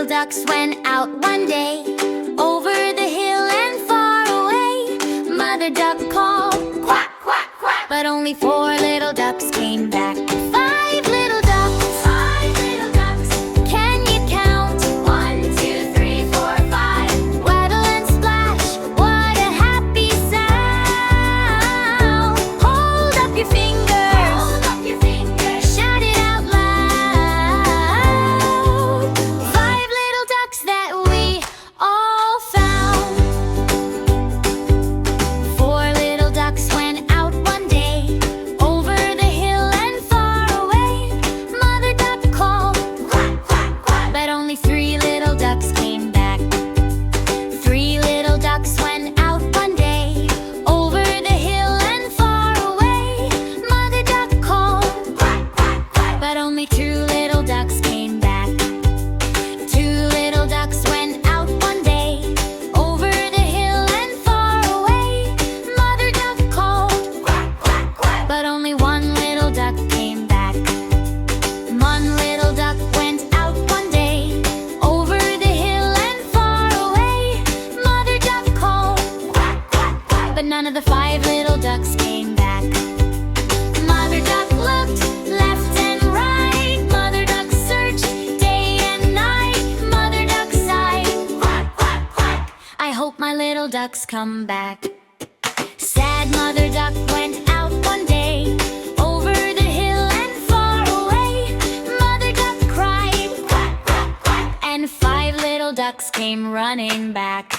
ducks went out one day, over the hill and far away. Mother duck called, quack, quack, quack, but only 4 little ducks came back. 5 little ducks, 5 little ducks. Can you count? 1, 2, 3, 4, 5. Waddle and splash, what a happy sound. Hold up your fingers, hold up your fingers. Shout it out loud. 5 little ducks that we all found. 4 little ducks went out one day, over the hill and far away. Mother duck called, quack, quack, quack, but only 3 little ducks came back. 3 little ducks went out one day, over the hill and far away. Mother duck called, quack, quack, quack, but only 2 little ducks came back. 2 little ducks went out one day, over the hill and far away. Mother duck called, quack, quack, quack, but only 1 little duck came back. 1 little duck went out one day, over the hill and far away. Mother duck called, quack, quack, quack, but none of the 5 little ducks came back. Mother duck looked left and right. Mother duck searched day and night. Mother duck sighed, quack, quack, quack, I hope my little ducks come back. Sad mother duck went out one day, over the hill and far away. Mother duck cried, quack, quack, quack, and 5 little ducks came running back.